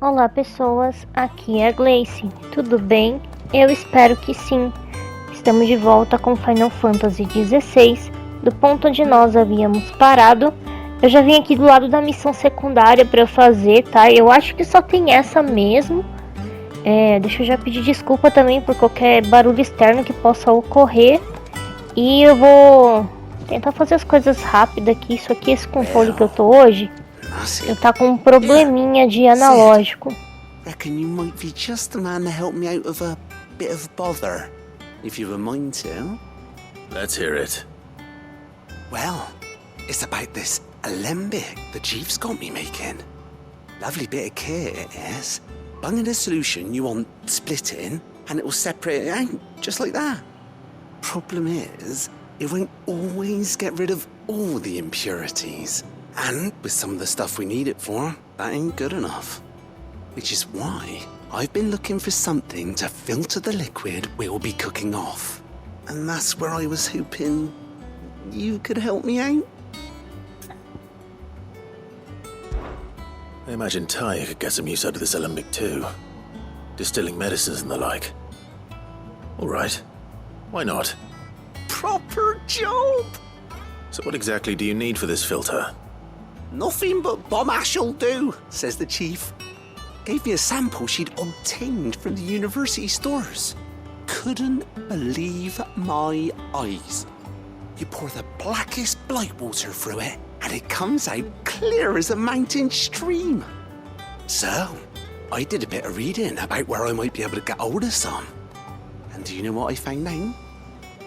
Olá pessoas, aqui é a Gleice, tudo bem? Eu espero que sim. Estamos de volta com Final Fantasy XVI, do ponto onde nós havíamos parado. Eu já vim aqui do lado da missão secundária para eu fazer, tá? Eu acho que só tem essa mesmo. Deixa eu já pedir desculpa também por qualquer barulho externo que possa ocorrer. E eu vou tentar fazer as coisas rápido aqui. Isso aqui, esse controle que eu tô hoje, eu tá com um probleminha de analógico. Reckon you might be just the man to help me out of a bit of bother, if you were mind to. Let's hear it. Well, it's about this alembic the chief's got me making. Lovely bit of kit it is. Bung in a solution you want splitting, and it will separate it out, just like that. Problem is, it won't always get rid of all the impurities. And with some of the stuff we need it for, that ain't good enough. Which is why I've been looking for something to filter the liquid we'll be cooking off. And that's where I was hoping you could help me out. I imagine Ty could get some use out of this alembic too. Distilling medicines and the like. Alright. Why not? Proper job! So what exactly do you need for this filter? Nothing but bomb ash'll do, says the chief. Gave me a sample she'd obtained from the university stores. Couldn't believe my eyes. You pour the blackest blight water through it, and it comes out clear as a mountain stream. So, I did a bit of reading about where I might be able to get hold of some. And do you know what I found out?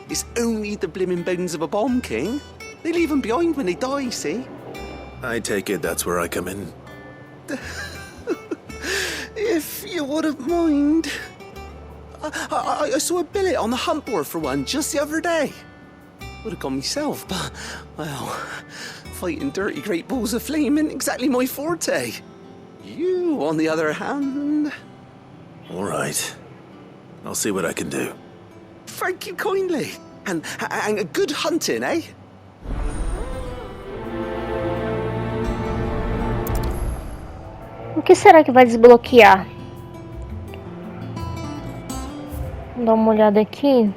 It's only the blimmin' bones of a bomb king. They leave them behind when they die, see? I take it that's where I come in. If you wouldn't mind. I saw a billet on the hunt board for one just the other day. Would have gone myself, but, well, fighting dirty great balls of flame isn't exactly my forte. You, on the other hand... Alright. I'll see what I can do. Thank you kindly. And good hunting, eh? O que será que vai desbloquear? Vou dar uma olhada aqui.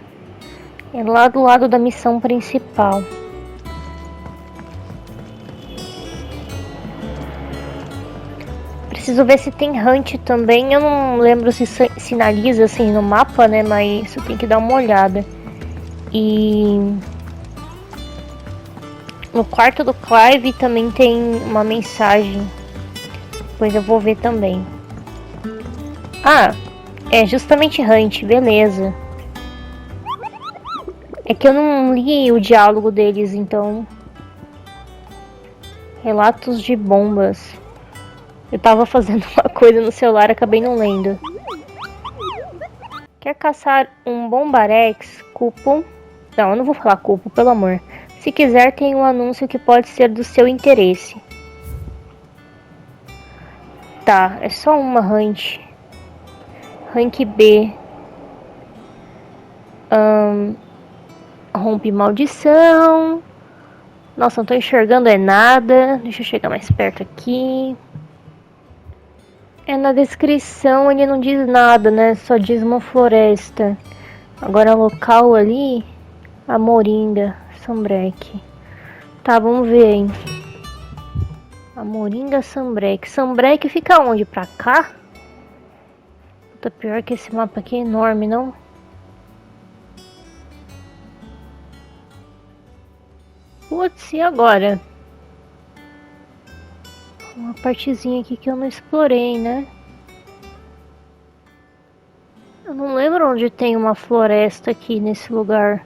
É lá do lado da missão principal. Preciso ver se tem hunt também. Eu não lembro se sinaliza assim no mapa, né? Mas eu tenho que dar uma olhada. E no quarto do Clive também tem uma mensagem. Depois eu vou ver também. Ah, é justamente hunt, beleza. É que eu não li o diálogo deles, então... Relatos de bombas. Eu tava fazendo uma coisa no celular, acabei não lendo. Quer caçar um Bombarrex Cupom? Não, eu não vou falar cupo, pelo amor. Se quiser, tem um anúncio que pode ser do seu interesse. Tá, é só uma Rank. Ranque B. Rompe maldição. Nossa, não tô enxergando nada. Deixa eu chegar mais perto aqui. Na descrição ele não diz nada, né? Só diz uma floresta. Agora local ali, a Moringa, Sambrec. Tá, vamos ver, hein? A Moringa, Sambrec. Sambrec fica onde? Pra cá? Puta, pior que esse mapa aqui é enorme, não? Putz, e agora? Uma partezinha aqui que eu não explorei, né? Eu não lembro onde tem uma floresta aqui nesse lugar.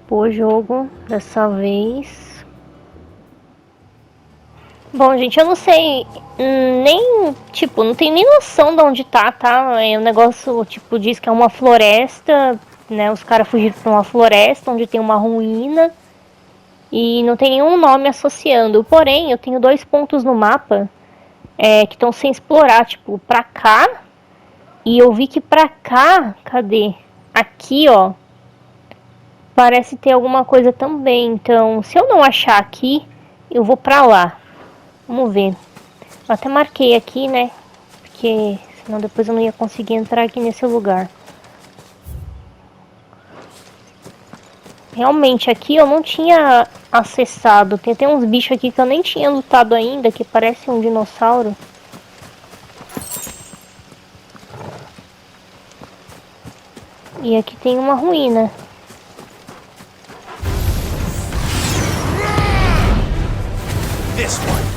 Pô, jogo, dessa vez. Bom, gente, eu não sei nem, tipo, não tenho nem noção de onde tá? É um negócio, tipo, diz que é uma floresta, né? Os caras fugiram pra uma floresta onde tem uma ruína e não tem nenhum nome associando. Porém, eu tenho 2 pontos no mapa que estão sem explorar, tipo, pra cá. E eu vi que pra cá, cadê? Aqui, ó, parece ter alguma coisa também. Então, se eu não achar aqui, eu vou pra lá. Vamos ver. Eu até marquei aqui, né? Porque senão depois eu não ia conseguir entrar aqui nesse lugar. Realmente, aqui eu não tinha acessado. Tem até uns bichos aqui que eu nem tinha lutado ainda, que parece um dinossauro. E aqui tem uma ruína. This one.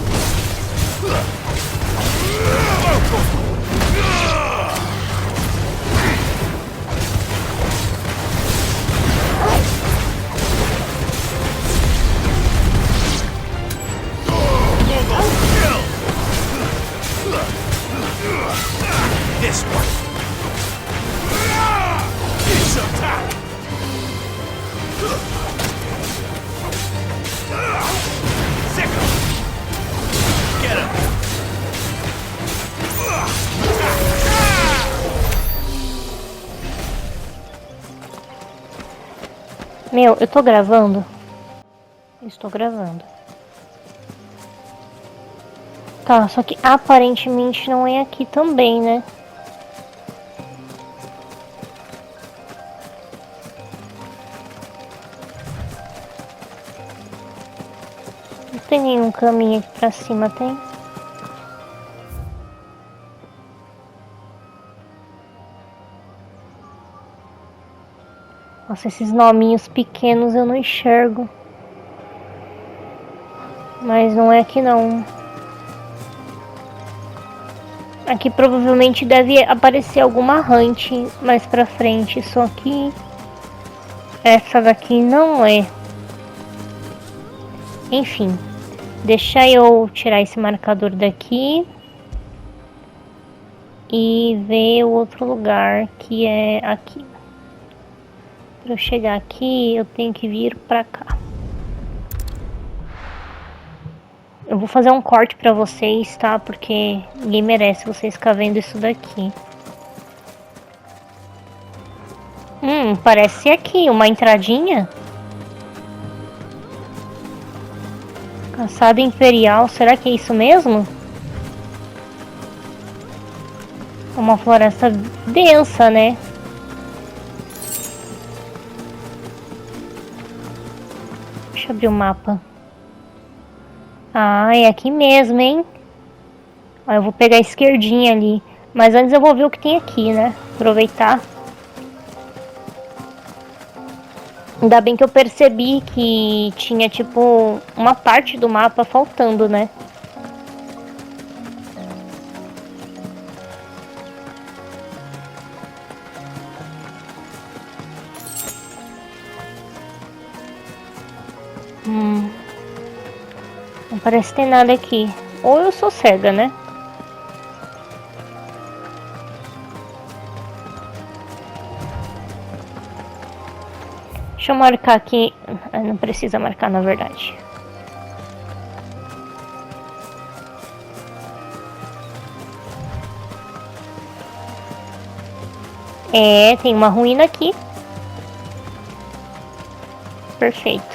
This one. It's attack. Second. Get him. Meu, eu tô gravando? Estou gravando. Tá, só que aparentemente não é aqui também, né? Não tem nenhum caminho aqui pra cima, tem? Nossa, esses nominhos pequenos eu não enxergo. Mas não é aqui não. Aqui provavelmente deve aparecer alguma hunt mais pra frente. Só que essa daqui não é. Enfim. Deixa eu tirar esse marcador daqui. E ver o outro lugar que é aqui. Para eu chegar aqui eu tenho que vir pra cá. Eu vou fazer um corte pra vocês, tá? Porque ninguém merece vocês ficar vendo isso daqui. Parece aqui uma entradinha. Caçada Imperial, será que é isso mesmo? É uma floresta densa, né? Deixa eu abrir o mapa. Ah, é aqui mesmo, hein? Ó, eu vou pegar a esquerdinha ali. Mas antes eu vou ver o que tem aqui, né? Aproveitar. Ainda bem que eu percebi que tinha, tipo, uma parte do mapa faltando, né? Não parece ter nada aqui. Ou eu sou cega, né? Deixa eu marcar aqui. Não precisa marcar, na verdade. É, tem uma ruína aqui. Perfeito.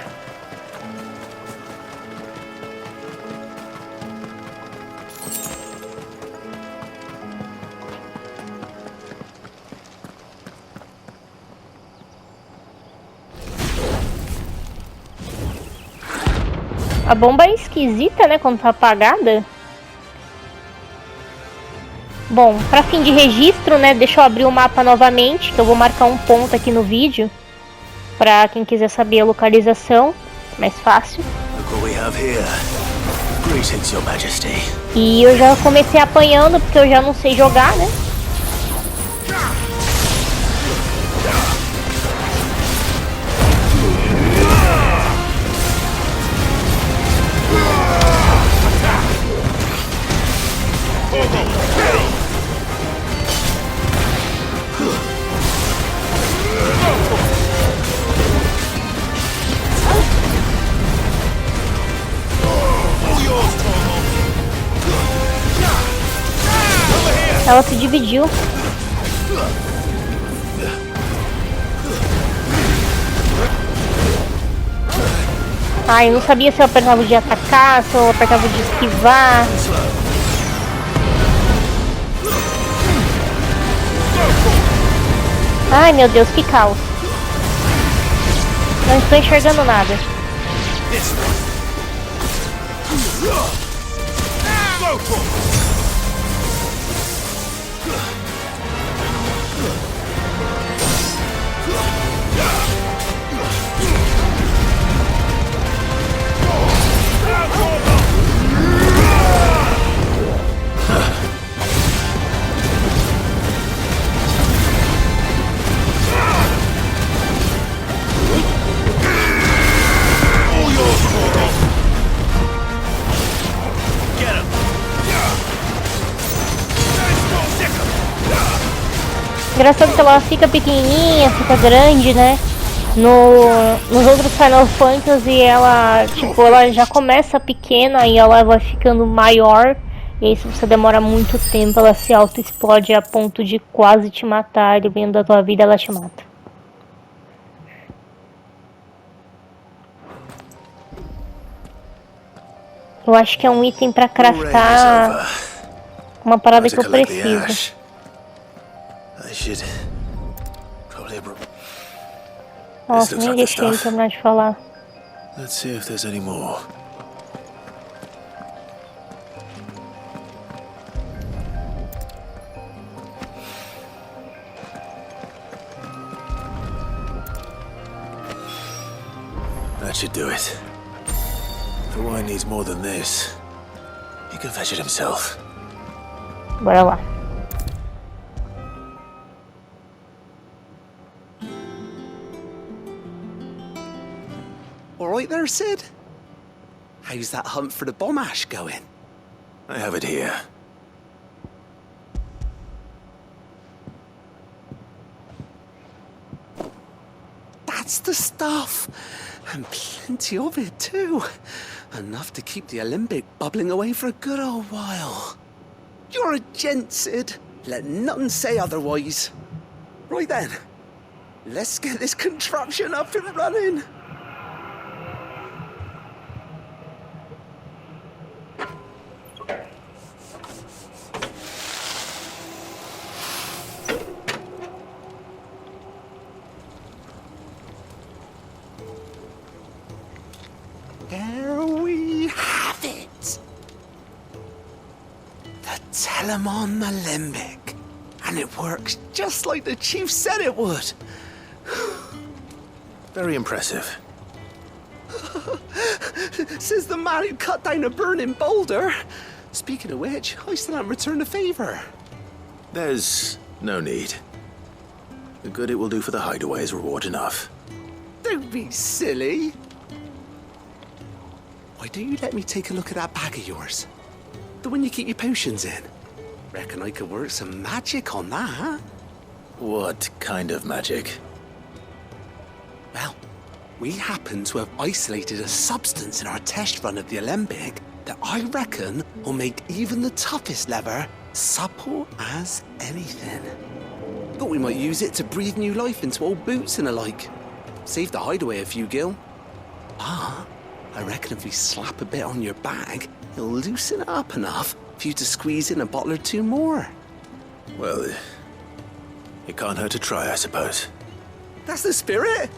A bomba é esquisita, né, quando tá apagada. Bom, para fim de registro, né, deixa eu abrir o mapa novamente, que eu vou marcar um ponto aqui no vídeo. Pra quem quiser saber a localização, mais fácil. E eu já comecei apanhando, porque eu já não sei jogar, né. Ela se dividiu. Ah, eu não sabia se eu apertava de atacar, se eu apertava de esquivar. Ai, meu Deus, que caos. Não estou enxergando nada. Engraçado que ela fica pequenininha, fica grande, né? Nos outros Final Fantasy ela, tipo, ela já começa pequena e ela vai ficando maior. E aí se você demora muito tempo, ela se auto-explode a ponto de quase te matar. E dentro da tua vida ela te mata. Eu acho que é um item pra craftar uma parada que eu preciso. Nossa, nem deixei ele terminar de falar. Let's see if there's any more. That should do it. If the wine needs more than this, he can fetch it himself. Bora lá. All right there, Sid? How's that hunt for the bomb ash going? I have it here. That's the stuff! And plenty of it, too. Enough to keep the alembic bubbling away for a good old while. You're a gent, Sid. Let nothing say otherwise. Right then. Let's get this contraption up and running. There we have it. The Telemon Alembic. And it works just like the chief said it would. Very impressive. Says the man who cut down a burning boulder. Speaking of which, I still haven't returned the favor. There's no need. The good it will do for the hideaway is reward enough. Don't be silly. Why don't you let me take a look at that bag of yours? The one you keep your potions in. Reckon I could work some magic on that. What kind of magic? Well, we happen to have isolated a substance in our test run of the alembic that I reckon will make even the toughest lever supple as anything. Thought we might use it to breathe new life into old boots and the like. Save the hideaway a few gil. Ah, I reckon if we slap a bit on your bag, it'll loosen it up enough for you to squeeze in a bottle or two more. Well, it can't hurt to try, I suppose. That's the spirit.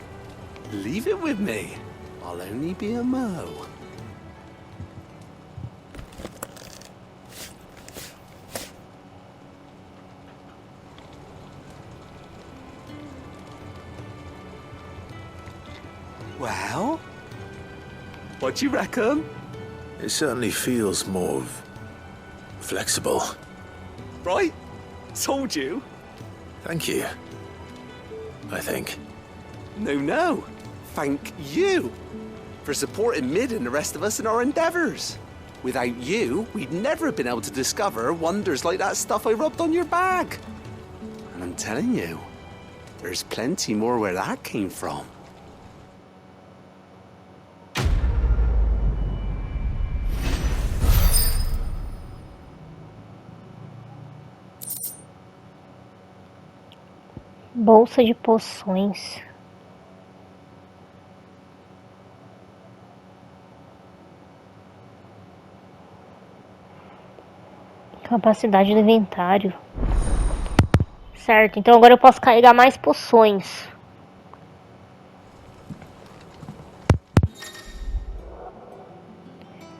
Leave it with me. I'll only be a mo. Well, what do you reckon? It certainly feels more flexible. Right? Told you. Thank you. I think. No. Thank you for supporting Mid and the rest of us in our endeavors. Without you, we'd never have been able to discover wonders like that stuff I rubbed on your bag. And I'm telling you, there's plenty more where that came from. Bolsa de poções. Capacidade do inventário. Certo, então agora eu posso carregar mais poções.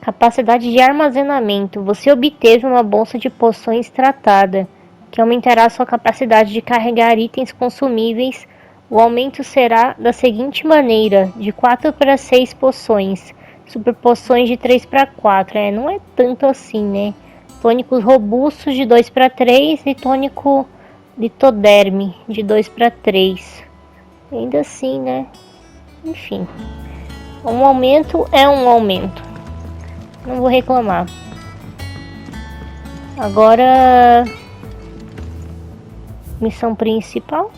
Capacidade de armazenamento. Você obteve uma bolsa de poções tratada, que aumentará sua capacidade de carregar itens consumíveis. O aumento será da seguinte maneira: de 4 para 6 poções. Super poções de 3 para 4. Não é tanto assim, né? Tônicos robustos de 2 para 3 e tônico litoderme de 2 para 3. Ainda assim, né? Enfim. Um aumento é um aumento. Não vou reclamar. Agora... missão principal.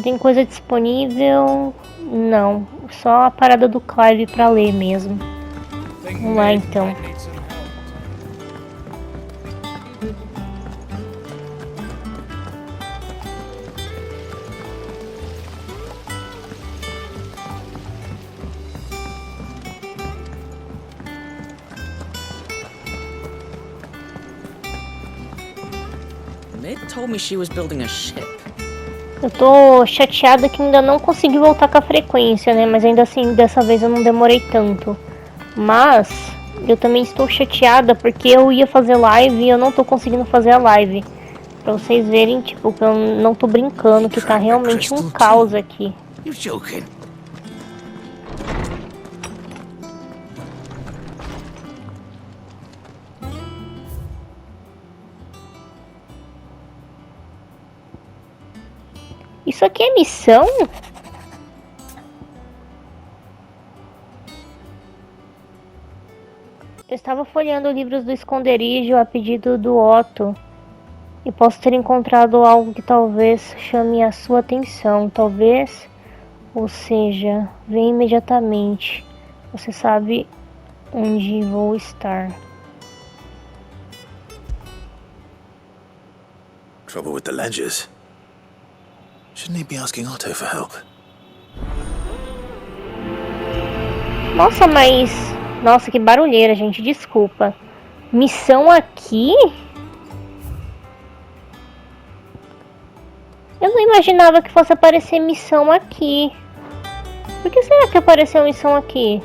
Tem coisa disponível? Não. Só a parada do Clive pra ler mesmo. Vamos lá então. Mid told me she was building a ship. Eu tô chateada que ainda não consegui voltar com a frequência, né? Mas ainda assim, dessa vez eu não demorei tanto. Mas eu também estou chateada porque eu ia fazer live e eu não tô conseguindo fazer a live. Pra vocês verem, tipo, que eu não tô brincando, que tá realmente um caos aqui. You joking? Isso aqui é missão? Eu estava folheando livros do esconderijo a pedido do Otto. E posso ter encontrado algo que talvez chame a sua atenção. Talvez, ou seja, venha imediatamente. Você sabe onde vou estar. Trouble with the ledgers. Shouldn't he be asking Otto for help? Nossa, mas... Nossa, que barulheira, gente. Desculpa. Missão aqui? Eu não imaginava que fosse aparecer missão aqui. Por que será que apareceu missão aqui?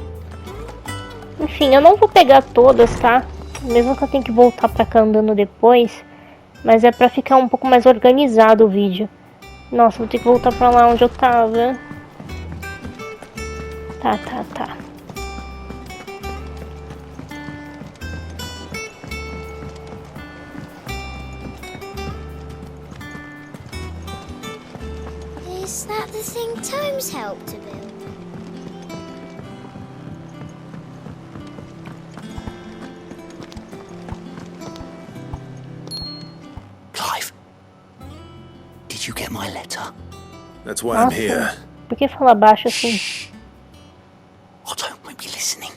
Enfim, eu não vou pegar todas, tá? Mesmo que eu tenha que voltar pra cá andando depois. Mas é pra ficar um pouco mais organizado o vídeo. Nossa, vou ter que voltar pra lá onde eu tava. Tá. Is that the thing Tomes helped to build? Clive, did you get my letter? That's why I'm here. Por que falar baixo assim? Otto won't be listening.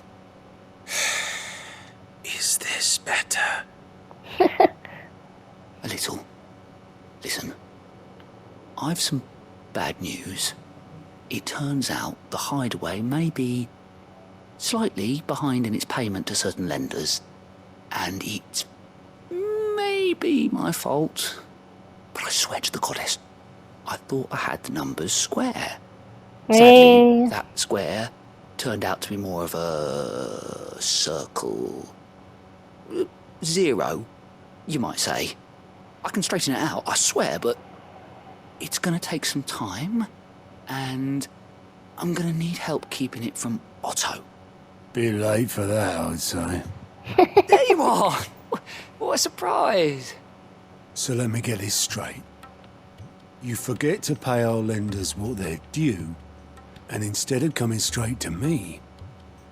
Is this better? A little. Listen, I've some bad news. It turns out the hideaway may be slightly behind in its payment to certain lenders, and it may be my fault. But I swear to the goddess, I thought I had the numbers square. Sadly, that square turned out to be more of a circle. 0, you might say. I can straighten it out, I swear, but it's gonna take some time, and I'm gonna need help keeping it from Otto. Bit late for that, I'd say. There you are! What a surprise! So let me get this straight. You forget to pay our lenders what they're due, and instead of coming straight to me,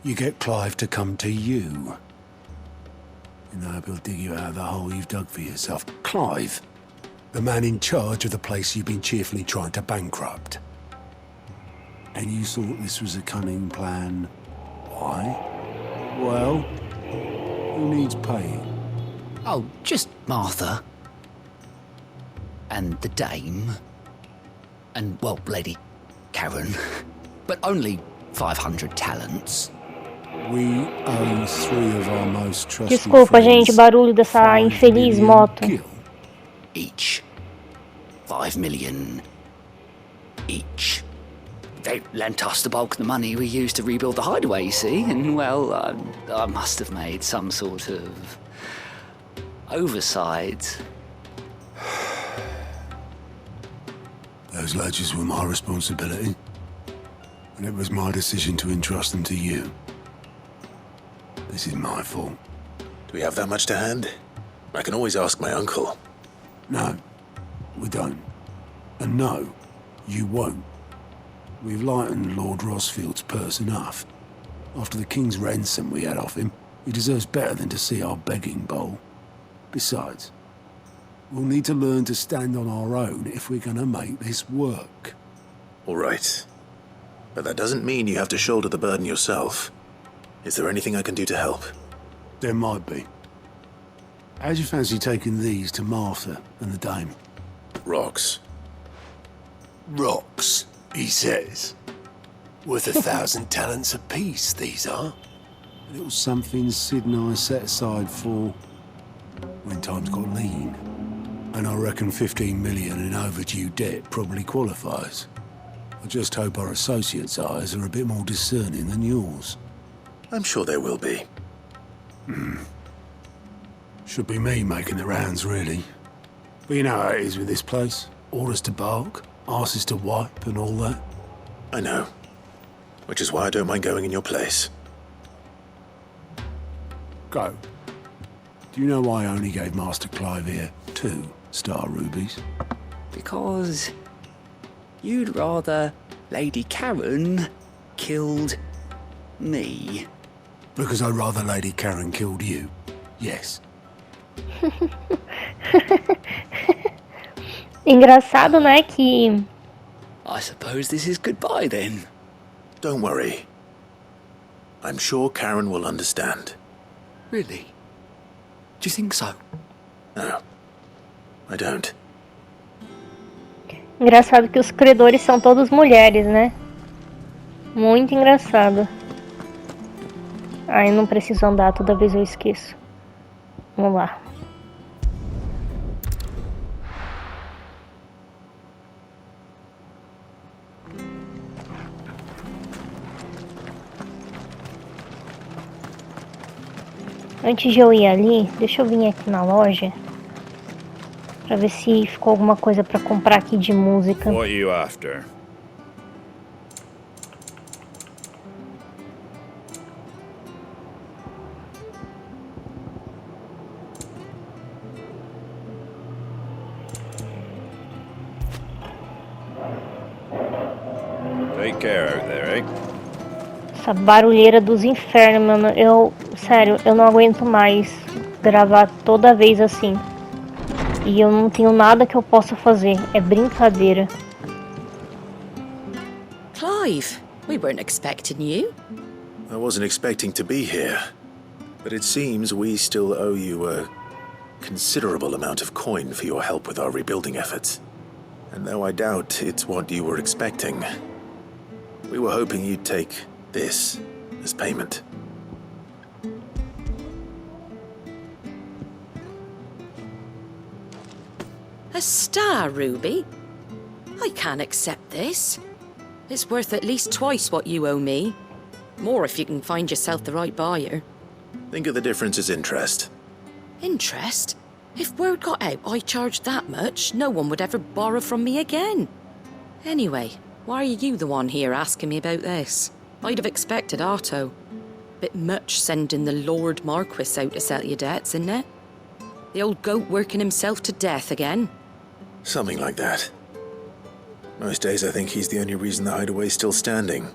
you get Clive to come to you. And I hope he'll dig you out of the hole you've dug for yourself. Clive, the man in charge of the place you've been cheerfully trying to bankrupt. And you thought this was a cunning plan? Why? Well, who needs paying? Oh, just Martha. And the dame. And, well, Lady Karen. But only 500 talents. We owe 3 of our most trusted Desculpa, gente, o friends barulho dessa 5 infeliz million moto. gil. Each. 5 million each. They lent us the bulk of the money we used to rebuild the hideaway, you see, and, well, I must have made some sort of oversight. Those ledgers were my responsibility, and it was my decision to entrust them to you. This is my fault. Do we have that much to hand? I can always ask my uncle. No, we don't. And no, you won't. We've lightened Lord Rosfield's purse enough. After the king's ransom we had off him, he deserves better than to see our begging bowl. Besides, we'll need to learn to stand on our own if we're gonna make this work. All right. But that doesn't mean you have to shoulder the burden yourself. Is there anything I can do to help? There might be. How'd you fancy taking these to Martha and the dame? Rocks. Rocks, he says. Worth 1,000 talents apiece, these are. A little something Sid and I set aside for when times got lean. And I reckon 15 million in overdue debt probably qualifies. I just hope our associates' eyes are a bit more discerning than yours. I'm sure there will be. Should be me making the rounds, really. But you know how it is with this place. Orders to bark, arses to wipe, and all that. I know. Which is why I don't mind going in your place. Go. Do you know why I only gave Master Clive here 2 star rubies? Because you'd rather Lady Karen killed me. Because I'd rather Lady Karen killed you. Yes. Engraçado, né, que I suppose this is goodbye then. Don't worry. I'm sure Karen will understand. Really? Do you think so? No, I don't. engraçado que os credores são todos mulheres, né? Muito engraçado. Ai, não preciso andar, toda vez eu esqueço. Vamos lá. Antes de eu ir ali, deixa eu vir aqui na loja pra ver se ficou alguma coisa pra comprar aqui de música. What are you after? Take care out there, eh? Essa barulheira dos infernos, mano. Sério, eu não aguento mais gravar toda vez assim. E eu não tenho nada que eu possa fazer. É brincadeira. Clive, we weren't expecting you. I wasn't expecting to be here. But it seems we still owe you a considerable amount of coin for your help with our rebuilding efforts. And though I doubt it's what you were expecting, we were hoping you'd take this as payment. A star ruby? I can't accept this. It's worth at least twice what you owe me. More if you can find yourself the right buyer. Think of the difference as interest. Interest? If word got out I charged that much, no one would ever borrow from me again. Anyway, why are you the one here asking me about this? I'd have expected Otto. Bit much sending the Lord Marquis out to settle your debts, isn't it? The old goat working himself to death again. Something like that. Most days I think he's the only reason the hideaway's still standing.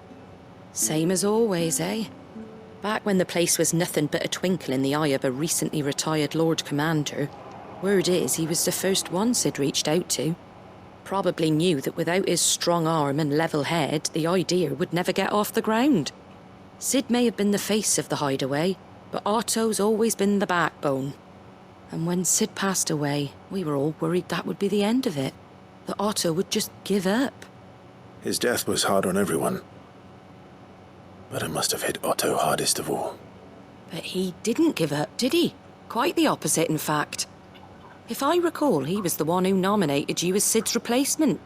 Same as always, eh? Back when the place was nothing but a twinkle in the eye of a recently retired Lord Commander, word is he was the first one Sid reached out to. Probably knew that without his strong arm and level head, the idea would never get off the ground. Sid may have been the face of the hideaway, but Otto's always been the backbone. And when Sid passed away, we were all worried that would be the end of it. That Otto would just give up. His death was hard on everyone. but I must have hit Otto hardest of all. But he didn't give up, did he? Quite the opposite, in fact. If I recall, he was the one who nominated you as Sid's replacement,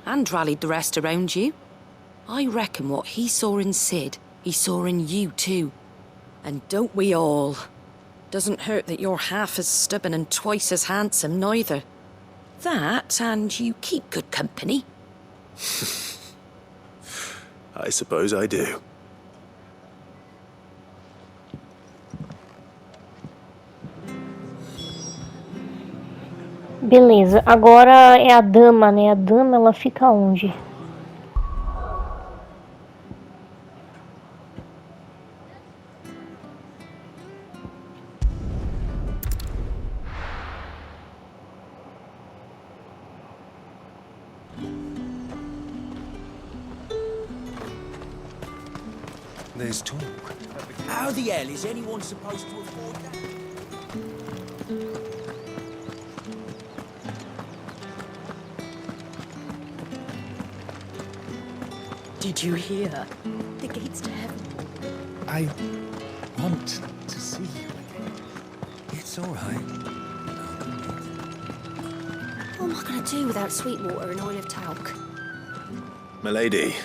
and rallied the rest around you. I reckon what he saw in Sid, he saw in you too. And don't we all? Doesn't hurt that you're half as stubborn and twice as handsome, neither. That, and you keep good company. I suppose I do. Beleza, agora é a dama, né? A dama, ela fica onde? There's talk. How the hell is anyone supposed to afford that? Did you hear? The gates to heaven. I want to see you again. It's all right. What am I going to do without sweet water and oil of talc? Milady,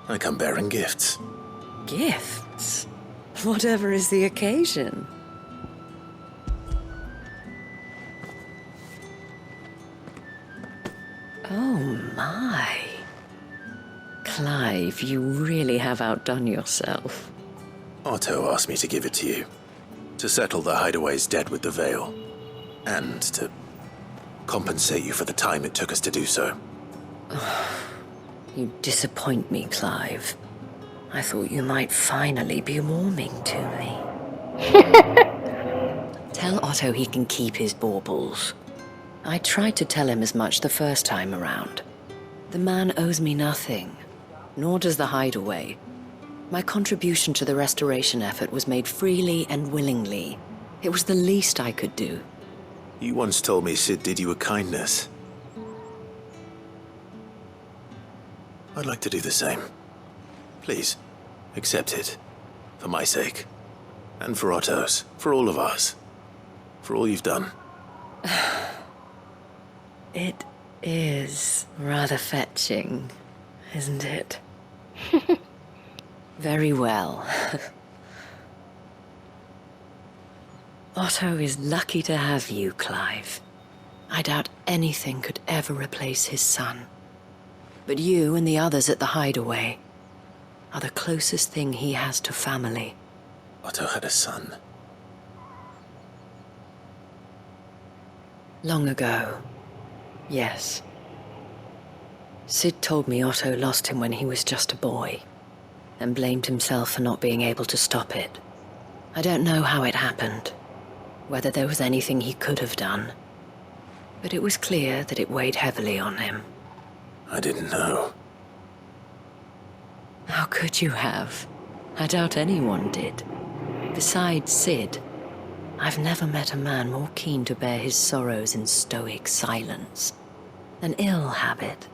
I come bearing gifts. Gifts? Whatever is the occasion. Oh my. Clive, you really have outdone yourself. Otto asked me to give it to you. To settle the Hideaway's debt with the Veil. And to compensate you for the time it took us to do so. You disappoint me, Clive. I thought you might finally be warming to me. Tell Otto he can keep his baubles. I tried to tell him as much the first time around. The man owes me nothing, nor does the Hideaway. My contribution to the restoration effort was made freely and willingly. It was the least I could do. You once told me Sid did you a kindness. I'd like to do the same. Please, accept it. For my sake. And for Otto's. For all of us. For all you've done. It is rather fetching, isn't it? Very well. Otto is lucky to have you, Clive. I doubt anything could ever replace his son. But you and the others at the Hideaway are the closest thing he has to family. Otto had a son. Long ago, yes. Sid told me Otto lost him when he was just a boy, and blamed himself for not being able to stop it. I don't know how it happened, whether there was anything he could have done, but it was clear that it weighed heavily on him. I didn't know. How could you have? I doubt anyone did. Besides Sid, I've never met a man more keen to bear his sorrows in stoic silence. An ill habit,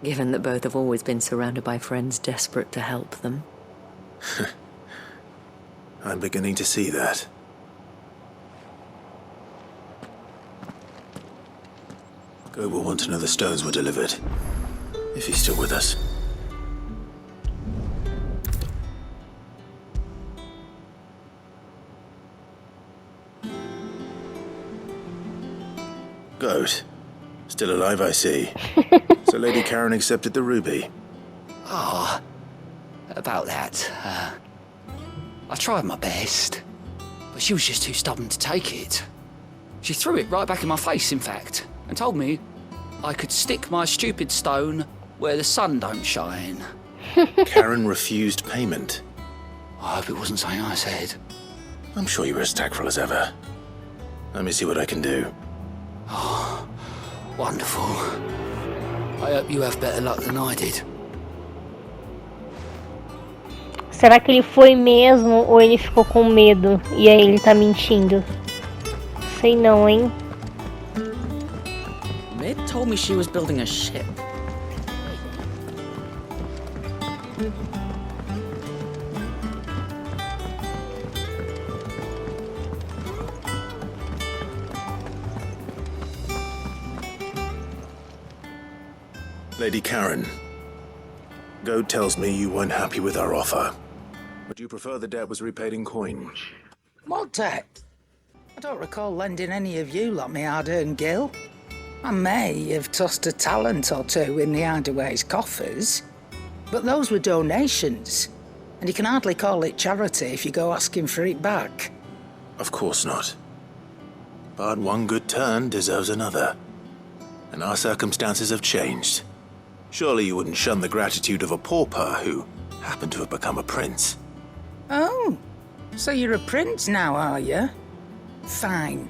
given that both have always been surrounded by friends desperate to help them. I'm beginning to see that. Go will want to know the stones were delivered. If he's still with us. Goat. Still alive, I see. So Lady Karen accepted the ruby. Ah, about that. I tried my best, but she was just too stubborn to take it. She threw it right back in my face, in fact, and told me I could stick my stupid stone where the sun don't shine. Karen refused payment. I hope it wasn't something I said. I'm sure you were as tactful as ever. Let me see what I can do. Oh, wonderful. I hope you have better luck than I did. Será que ele foi mesmo ou ele ficou com medo e aí ele tá mentindo? Sei não, hein? Mid told me she was building a ship. Lady Karen, Goad tells me you weren't happy with our offer. Would you prefer the debt was repaid in coin? What debt? I don't recall lending any of you lot me hard-earned gil. I may have tossed a talent or two in the Hideaway's coffers, but those were donations, and you can hardly call it charity if you go asking for it back. Of course not. But one good turn deserves another. And our circumstances have changed. Surely you wouldn't shun the gratitude of a pauper who happened to have become a prince. Oh, so you're a prince now, are you? Fine.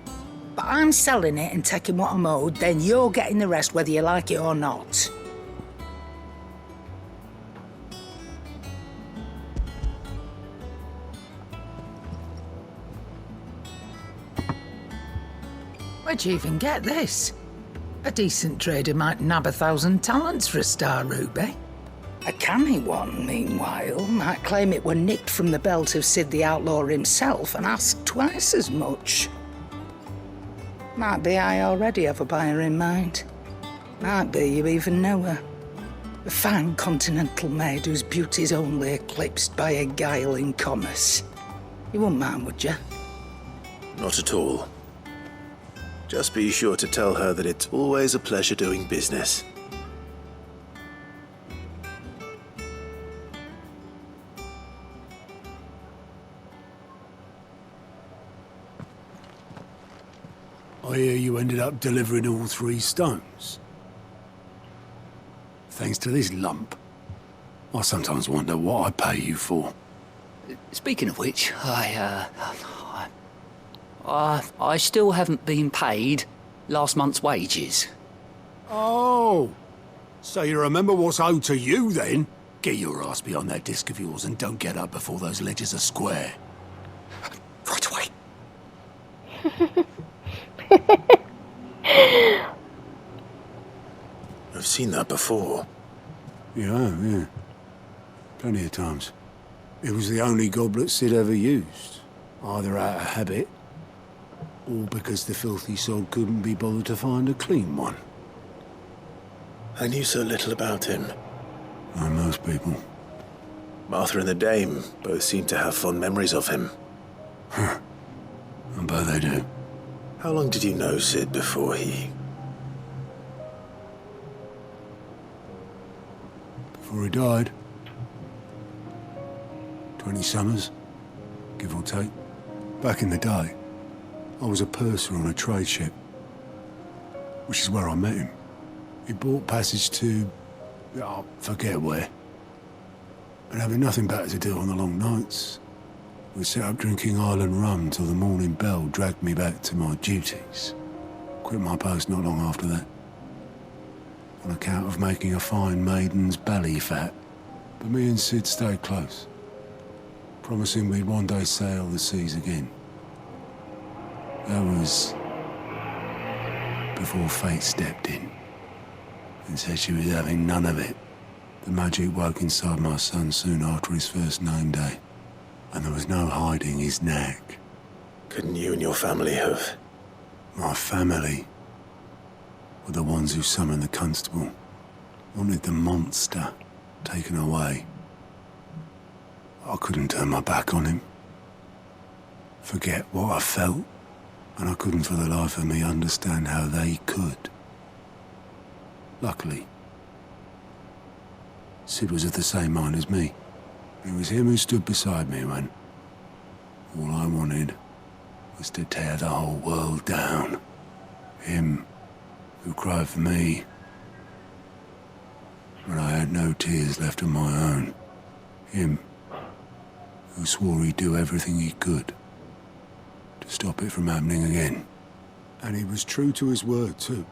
But I'm selling it and taking what I'm owed, then you're getting the rest whether you like it or not. Where'd you even get this? A decent trader might nab 1,000 talents for a star ruby. A canny one, meanwhile, might claim it were nicked from the belt of Sid the Outlaw himself and ask twice as much. Might be I already have a buyer in mind. Might be you even know her. A fine continental maid whose beauty's only eclipsed by a guile in commerce. You wouldn't mind, would you? Not at all. Just be sure to tell her that it's always a pleasure doing business. I hear you ended up delivering all 3 stones. Thanks to this lump. I sometimes wonder what I pay you for. Speaking of which, I still haven't been paid last month's wages. Oh, so you remember what's owed to you then? Get your ass behind that disc of yours and don't get up before those ledgers are square. Right away. I've seen that before. Yeah. Plenty of times. It was the only goblet Sid ever used. Either out of habit, or because the filthy sod couldn't be bothered to find a clean one. I knew so little about him. Like most people. Martha and the Dame both seem to have fond memories of him. I bet they do. How long did you know Sid before he... Before he died? 20 summers, give or take. Back in the day, I was a purser on a trade ship, which is where I met him. He bought passage to... I forget where. And having nothing better to do on the long nights, we set up drinking island rum till the morning bell dragged me back to my duties. Quit my post not long after that. On account of making a fine maiden's belly fat. But me and Sid stayed close, promising we'd one day sail the seas again. That was before fate stepped in and said she was having none of it. The magic woke inside my son soon after his first name day, and there was no hiding his knack. Couldn't you and your family have... My family were the ones who summoned the constable, wanted the monster taken away. I couldn't turn my back on him, forget what I felt, and I couldn't for the life of me understand how they could. Luckily, Sid was of the same mind as me. It was him who stood beside me when all I wanted was to tear the whole world down. Him who cried for me when I had no tears left of my own. Him who swore he'd do everything he could to stop it from happening again. And he was true to his word, too.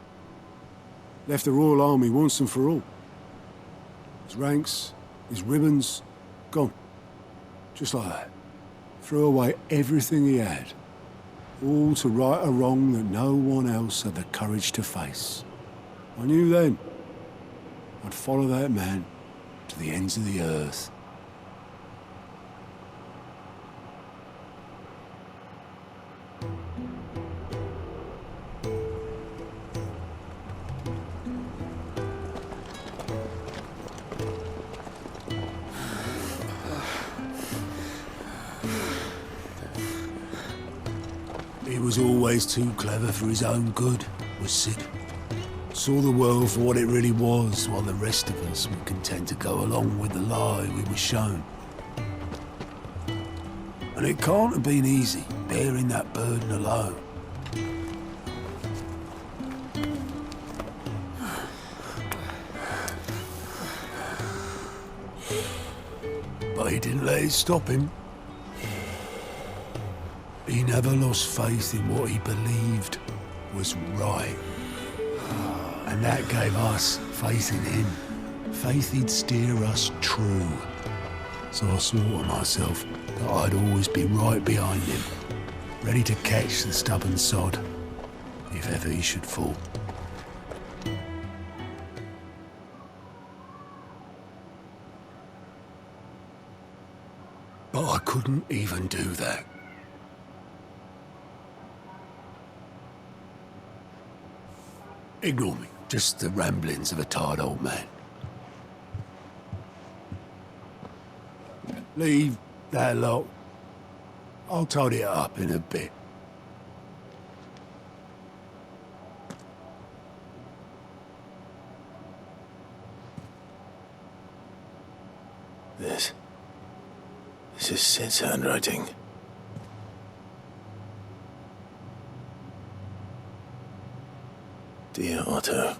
Left the Royal Army once and for all. His ranks, his ribbons, gone. Just like that. Threw away everything he had. All to right a wrong that no one else had the courage to face. I knew then I'd follow that man to the ends of the earth. was always too clever for his own good, was Sid. Saw the world for what it really was, while the rest of us were content to go along with the lie we were shown. And it can't have been easy, bearing that burden alone. But he didn't let it stop him. He never lost faith in what he believed was right. And that gave us faith in him. Faith he'd steer us true. So I swore to myself that I'd always be right behind him, ready to catch the stubborn sod, if ever he should fall. But I couldn't even do that. Ignore me. Just the ramblings of a tired old man. Leave that lot. I'll tidy it up in a bit. This is Sid's handwriting. Dear Otto.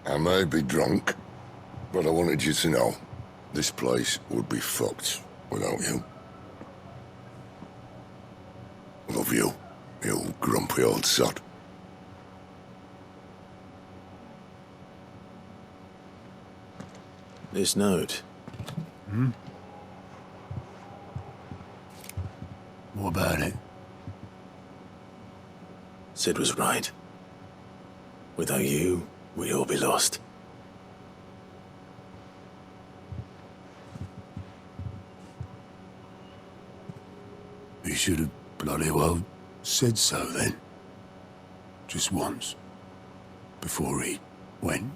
I may be drunk, but I wanted you to know this place would be fucked without you. Love you, you grumpy old sod. This note. What about it? Sid was right. Without you, we'd all be lost. He should have bloody well said so then. Just once. Before he went.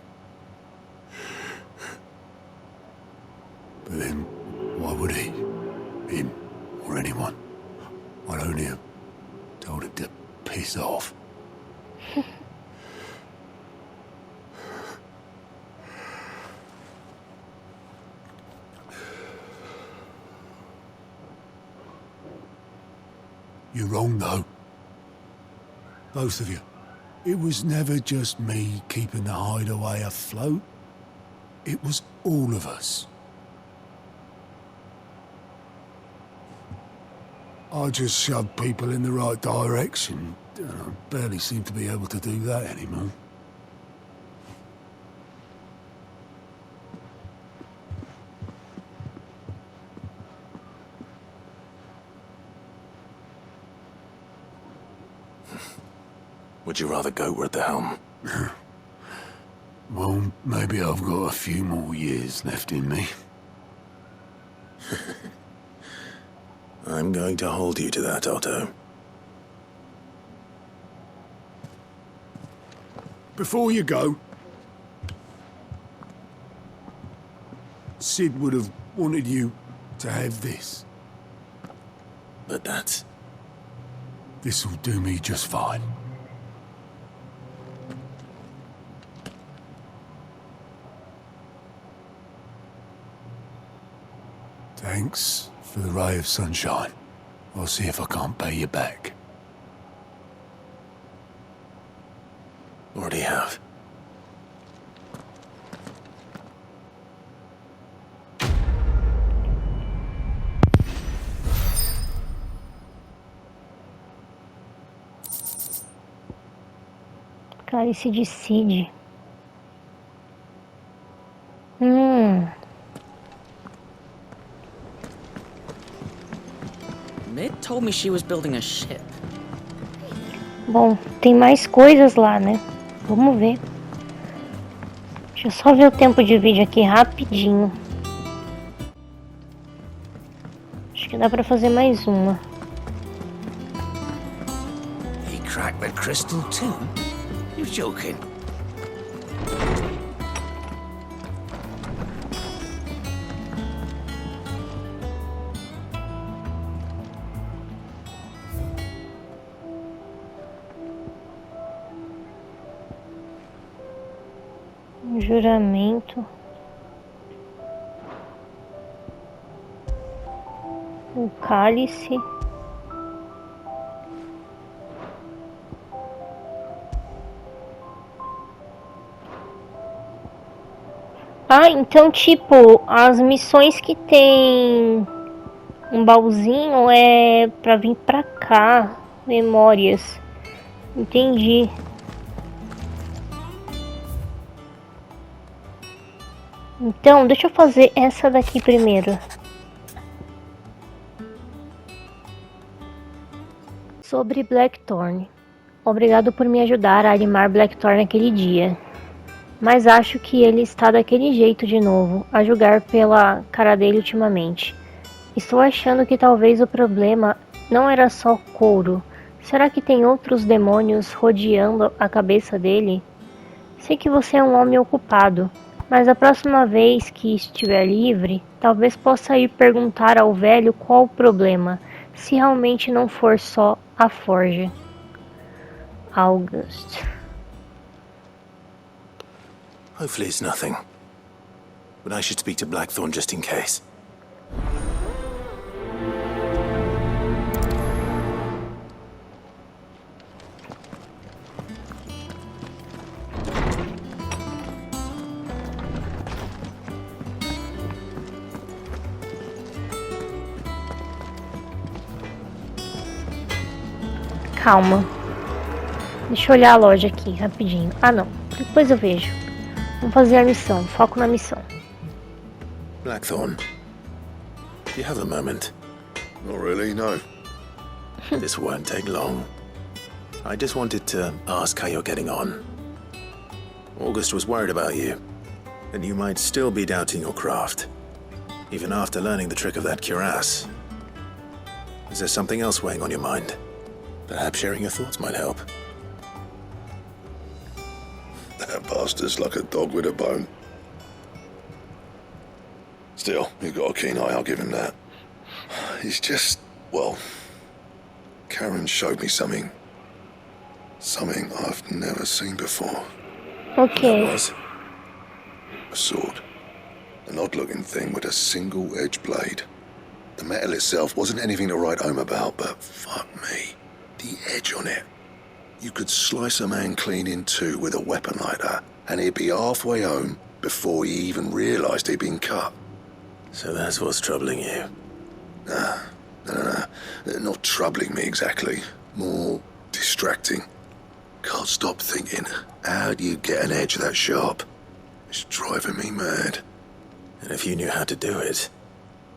But then, why would he? Him, or anyone? I'd only have told him to piss off. You're wrong, though. Both of you. It was never just me keeping the hideaway afloat. It was all of us. I just shoved people in the right direction. I barely seem to be able to do that anymore. Would you rather goat were at the helm? Well, maybe I've got a few more years left in me. I'm going to hold you to that, Otto. Before you go, Sid would have wanted you to have this. But that's... This'll do me just fine. Thanks for the ray of sunshine. I'll see if I can't pay you back. Already have. Cálice de Cid. Mid told me she was building a ship. Bom, tem mais coisas lá, né? Vamos ver. Deixa eu só ver o tempo de vídeo aqui rapidinho. Acho que dá pra fazer mais uma. He cracked the crystal too? You're joking. Juramento. O cálice. Ah, então, tipo, as missões que tem um baúzinho é pra vir pra cá. Memórias. Entendi. Então, deixa eu fazer essa daqui primeiro. Sobre Blackthorn. Obrigado por me ajudar a animar Blackthorn naquele dia. Mas acho que ele está daquele jeito de novo, a julgar pela cara dele ultimamente. Estou achando que talvez o problema não era só couro. Será que tem outros demônios rodeando a cabeça dele? Sei que você é um homem ocupado, mas a próxima vez que estiver livre, talvez possa ir perguntar ao velho qual o problema, se realmente não for só a forja. August. Hopefully it's nothing. But I should speak to Blackthorn just in case. Calma. Deixa eu olhar a loja aqui, rapidinho. Ah, não. Depois eu vejo. Vamos fazer a missão. Foco na missão. Blackthorn, do you have a moment? Not really, no. This won't take long. I just wanted to ask how you're getting on. August was worried about you, that you might still be doubting your craft, even after learning the trick of that cuirass. Is there something else weighing on your mind? Perhaps sharing your thoughts might help. That bastard's like a dog with a bone. Still, you've got a keen eye, I'll give him that. He's just, well, Karen showed me something. Something I've never seen before. Okay. That was a sword. An odd-looking thing with a single-edged blade. The metal itself wasn't anything to write home about, but fuck me. The edge on it. You could slice a man clean in two with a weapon like that, and he'd be halfway home before he even realised he'd been cut. So that's what's troubling you. No. Not troubling me exactly. More distracting. Can't stop thinking, how do you get an edge that sharp? It's driving me mad. And if you knew how to do it,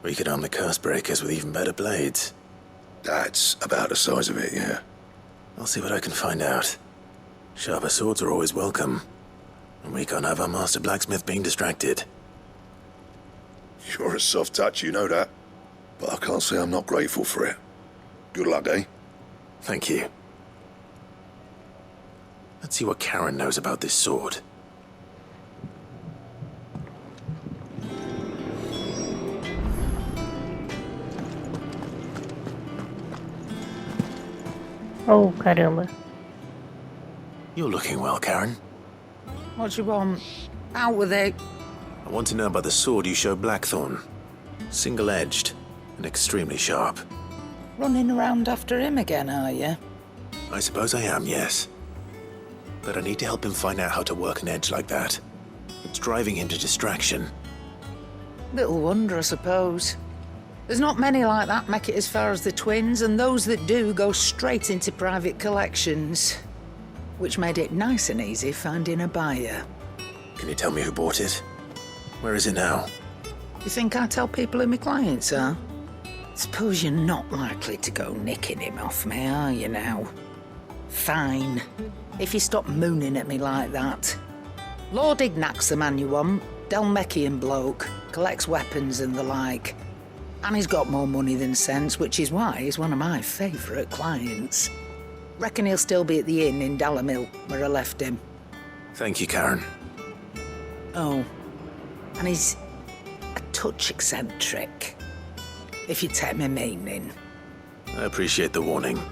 we could arm the curse breakers with even better blades. That's about the size of it, yeah. I'll see what I can find out. Sharper swords are always welcome. And we can't have our master blacksmith being distracted. You're a soft touch, you know that. But I can't say I'm not grateful for it. Good luck, eh? Thank you. Let's see what Karen knows about this sword. Oh, caramba. You're looking well, Karen. What do you want? Out with it. I want to know about the sword you showed Blackthorn. Single-edged and extremely sharp. Running around after him again, are you? I suppose I am, yes. But I need to help him find out how to work an edge like that. It's driving him to distraction. Little wonder, I suppose. There's not many like that make it as far as the twins, and those that do go straight into private collections. Which made it nice and easy finding a buyer. Can you tell me who bought it? Where is it now? You think I tell people who my clients are? Suppose you're not likely to go nicking him off me, are you now? Fine. If you stop mooning at me like that. Lord Ignac's the man you want. Dalmekian bloke. Collects weapons and the like. And he's got more money than sense, which is why he's one of my favourite clients. Reckon he'll still be at the inn in Dalamil, where I left him. Thank you, Karen. Oh, and he's a touch eccentric, if you take my meaning. I appreciate the warning.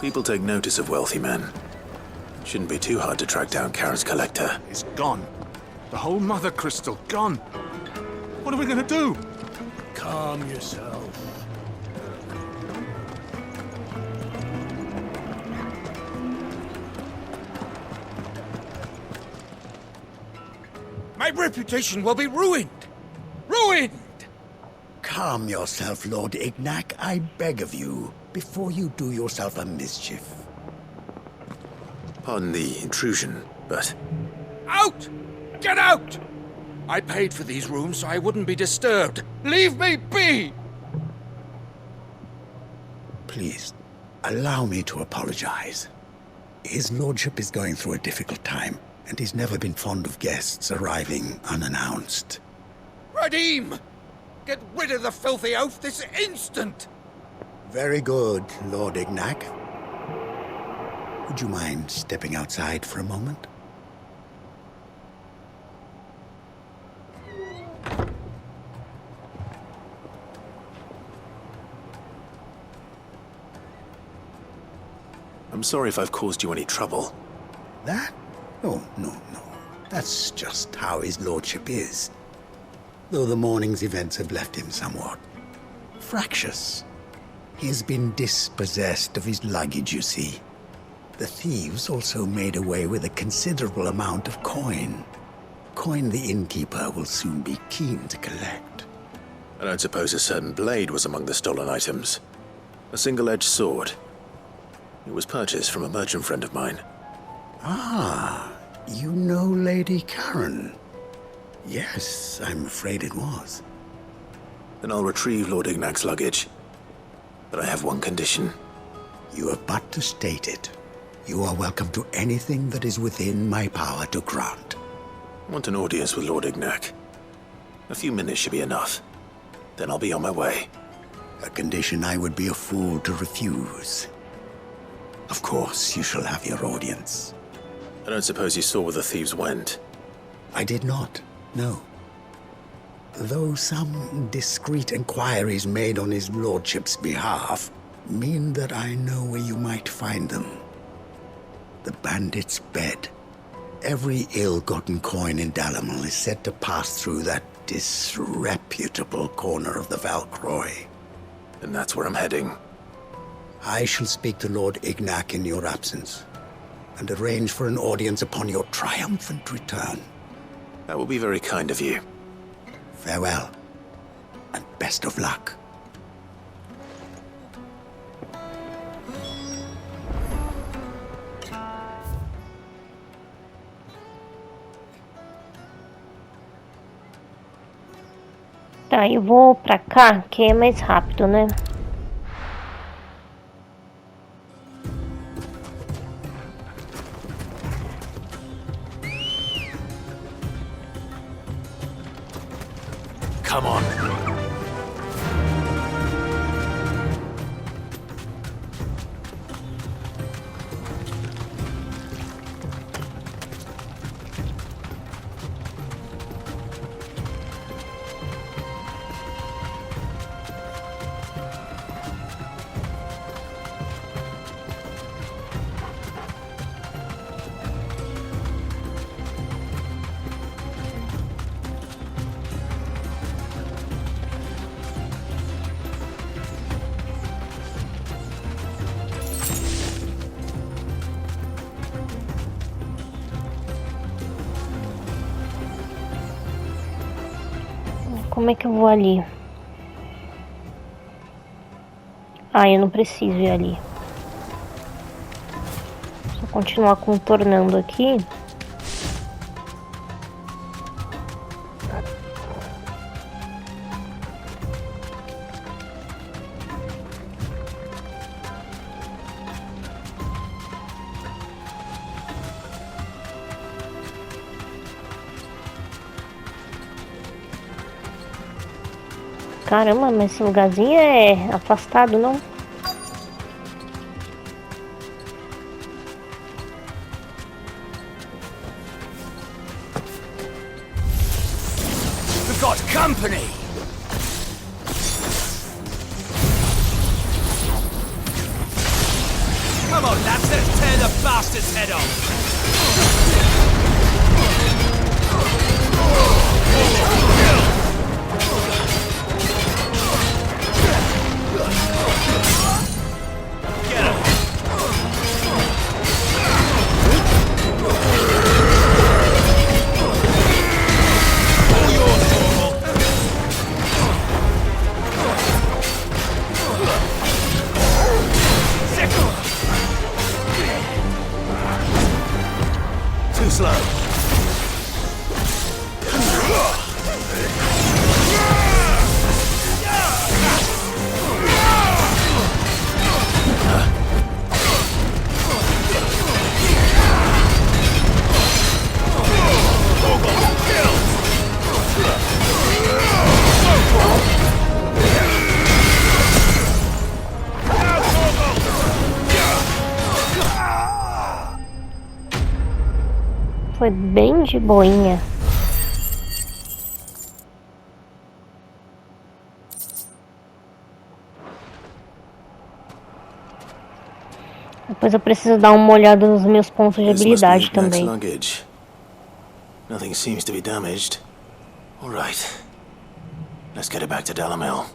People take notice of wealthy men. Shouldn't be too hard to track down Karen's collector. It's gone. The whole mother crystal gone. What are we gonna do? Calm yourself. My reputation will be ruined! Ruined! Calm yourself, Lord Ignac, I beg of you, before you do yourself a mischief. Pardon the intrusion, but... Out! Get out! I paid for these rooms so I wouldn't be disturbed. Leave me be! Please, allow me to apologize. His lordship is going through a difficult time, and he's never been fond of guests arriving unannounced. Radim! Get rid of the filthy oaf this instant! Very good, Lord Ignac. Would you mind stepping outside for a moment? I'm sorry if I've caused you any trouble. That? Oh, no. That's just how his lordship is. Though the morning's events have left him somewhat fractious. He has been dispossessed of his luggage, you see. The thieves also made away with a considerable amount of coin. Coin the innkeeper will soon be keen to collect. I don't suppose a certain blade was among the stolen items. A single-edged sword. It was purchased from a merchant friend of mine. Ah, you know Lady Karen? Yes, I'm afraid it was. Then I'll retrieve Lord Ignac's luggage. But I have one condition. You have but to state it. You are welcome to anything that is within my power to grant. I want an audience with Lord Ignac. A few minutes should be enough. Then I'll be on my way. A condition I would be a fool to refuse. Of course, you shall have your audience. I don't suppose you saw where the thieves went? I did not, no. Though some discreet inquiries made on his lordship's behalf mean that I know where you might find them. The bandit's bed. Every ill-gotten coin in Dalamil is said to pass through that disreputable corner of the Valcroy. And that's where I'm heading. I shall speak to Lord Ignac in your absence, and arrange for an audience upon your triumphant return. That will be very kind of you. Farewell, and best of luck. Tá, eu vou pra cá, que é mais rápido, né? Come on. Como é que eu vou ali? Ah, eu não preciso ir ali. Só continuar contornando aqui. Caramba, mas esse lugarzinho é afastado, não? We've got company! A Come on, lads, let's tear the bastard's head off! Get him! All yours, Torval. Too slow. Foi bem de boinha. Depois eu preciso dar uma olhada nos meus pontos de habilidade também. Luggage. Nothing seems to be damaged. All right. Let's get it back to Dalamel.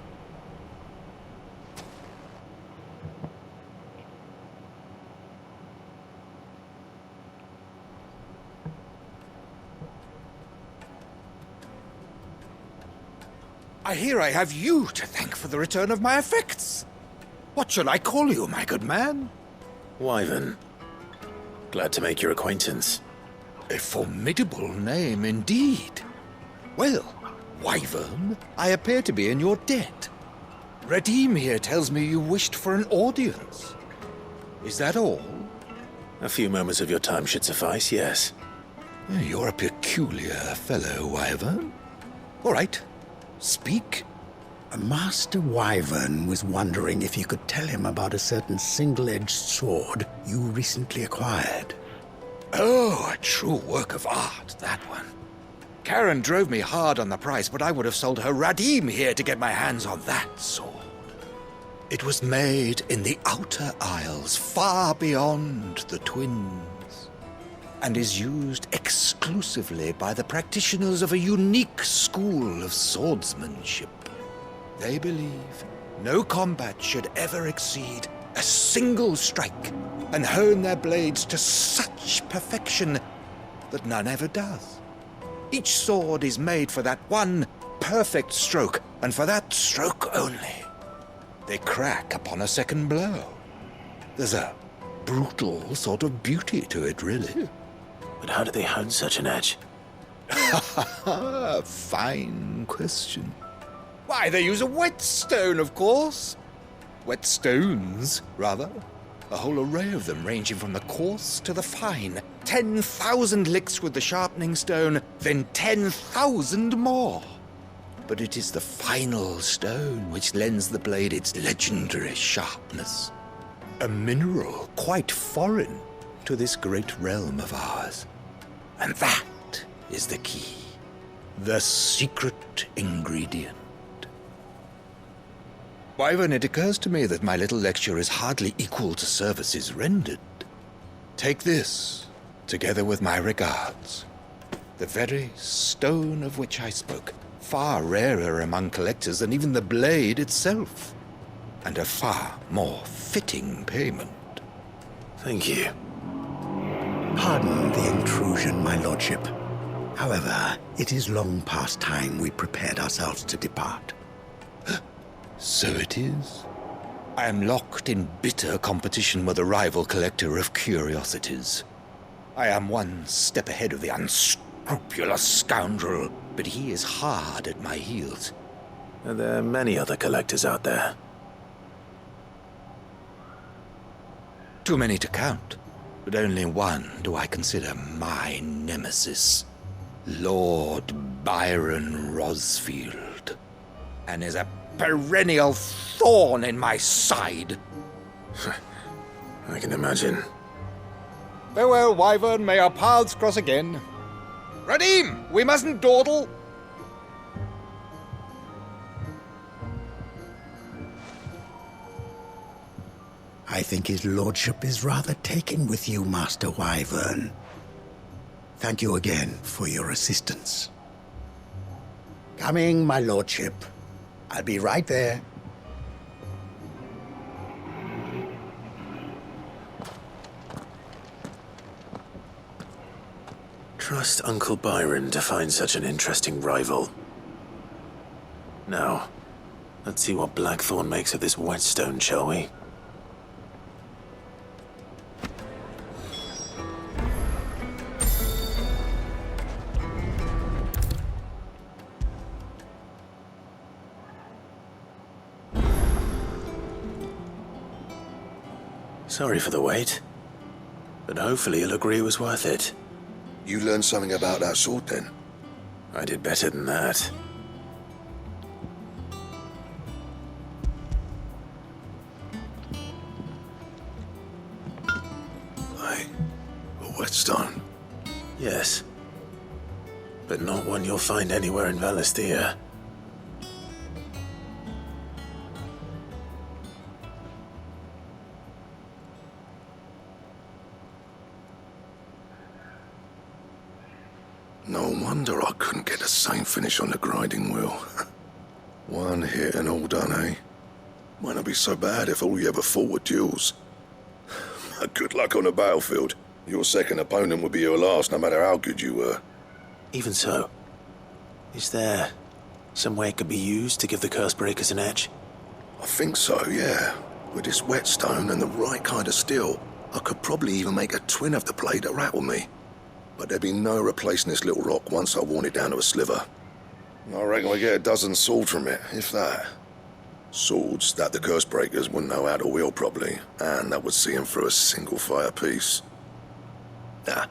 I hear I have you to thank for the return of my effects. What shall I call you, my good man? Wyvern. Glad to make your acquaintance. A formidable name indeed. Well, Wyvern, I appear to be in your debt. Redeem here tells me you wished for an audience. Is that all? A few moments of your time should suffice, yes. You're a peculiar fellow, Wyvern. All right. Speak. Master Wyvern was wondering if you could tell him about a certain single-edged sword you recently acquired. Oh, a true work of art, that one. Karen drove me hard on the price, but I would have sold her Radim here to get my hands on that sword. It was made in the Outer Isles, far beyond the Twins, and is used exclusively by the practitioners of a unique school of swordsmanship. They believe no combat should ever exceed a single strike, and hone their blades to such perfection that none ever does. Each sword is made for that one perfect stroke, and for that stroke only. They crack upon a second blow. There's a brutal sort of beauty to it, really. But how do they hone such an edge? Fine question. Why, they use a whetstone, of course. Whetstones, rather. A whole array of them, ranging from the coarse to the fine. 10,000 licks with the sharpening stone, then 10,000 more. But it is the final stone which lends the blade its legendary sharpness. A mineral quite foreign to this great realm of ours. And that is the key. The secret ingredient. Wyvern, it occurs to me that my little lecture is hardly equal to services rendered. Take this, together with my regards. The very stone of which I spoke, far rarer among collectors than even the blade itself, and a far more fitting payment. Thank you. Pardon the intrusion, my lordship. However, it is long past time we prepared ourselves to depart. So it is. I am locked in bitter competition with a rival collector of curiosities. I am one step ahead of the unscrupulous scoundrel, but he is hard at my heels. Are there many other collectors out there? Too many to count, but only one do I consider my nemesis. Lord Byron Rosfield. And is a perennial thorn in my side. I can imagine. Farewell, Wyvern. May our paths cross again. Radim, we mustn't dawdle. I think his lordship is rather taken with you, Master Wyvern. Thank you again for your assistance. Coming, my lordship. I'll be right there. Trust Uncle Byron to find such an interesting rival. Now, let's see what Blackthorn makes of this whetstone, shall we? Sorry for the wait, but hopefully you'll agree it was worth it. You learned something about that sword, then? I did better than that. A whetstone? Yes. But not one you'll find anywhere in Valisthea. No wonder I couldn't get the same finish on the grinding wheel. One hit and all done, eh? Might not be so bad if all you ever fought were duels. Good luck on the battlefield. Your second opponent would be your last, no matter how good you were. Even so, is there some way it could be used to give the Curse Breakers an edge? I think so, yeah. With this whetstone and the right kind of steel, I could probably even make a twin of the blade that rattled me. But there'd be no replacing this little rock once I worn it down to a sliver. I reckon we get a dozen swords from it, if that. Swords that the Curse Breakers wouldn't know how to wield properly, and that would see them through a single fire piece. Nah,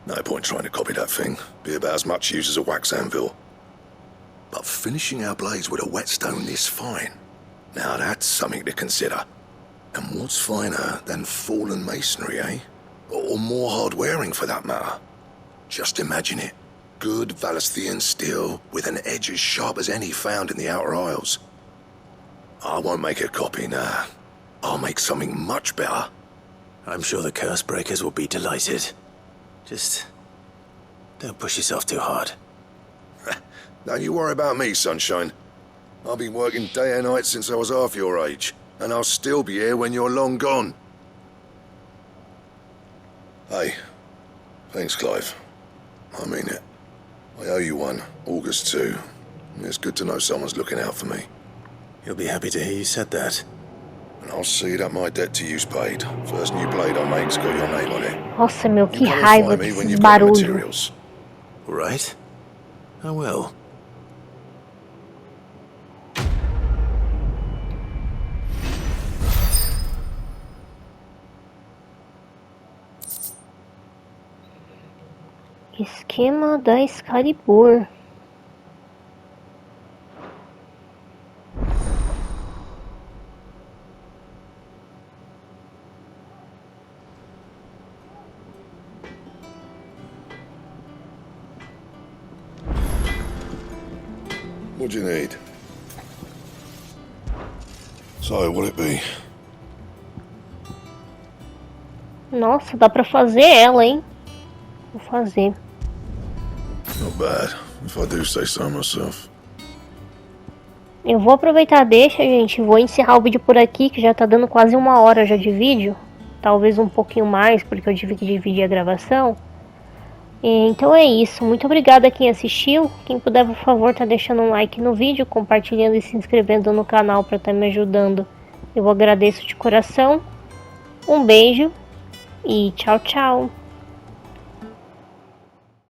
no point trying to copy that thing. Be about as much use as a wax anvil. But finishing our blades with a whetstone this fine, now that's something to consider. And what's finer than fallen masonry, eh? Or more hard-wearing, for that matter. Just imagine it. Good Valisthean steel with an edge as sharp as any found in the Outer Isles. I won't make a copy, nah. I'll make something much better. I'm sure the Curse Breakers will be delighted. Just don't push yourself too hard. Don't you worry about me, sunshine. I've been working day and night since I was half your age, and I'll still be here when you're long gone. Hey, thanks, Clive. I mean it. I owe you one, August too. It's good to know someone's looking out for me. You'll be happy to hear you said that. And I'll see that my debt to you's paid. First new blade I make's got your name on it. Nossa, meu, que raiva desses barulhos. Right? I will. Esquema da Excalibur. What do you need? So, what'll it be? Nossa, dá pra fazer ela, hein? Vou fazer. Not bad, if I do say so myself. Eu vou aproveitar, deixa, gente. Vou encerrar o vídeo por aqui, que já tá dando quase 1 hora já de vídeo. Talvez um pouquinho mais, porque eu tive que dividir a gravação. Então é isso. Muito obrigada a quem assistiu. Quem puder, por favor, tá deixando um like no vídeo, compartilhando e se inscrevendo no canal para estar me ajudando. Eu agradeço de coração. Um beijo e tchau, tchau.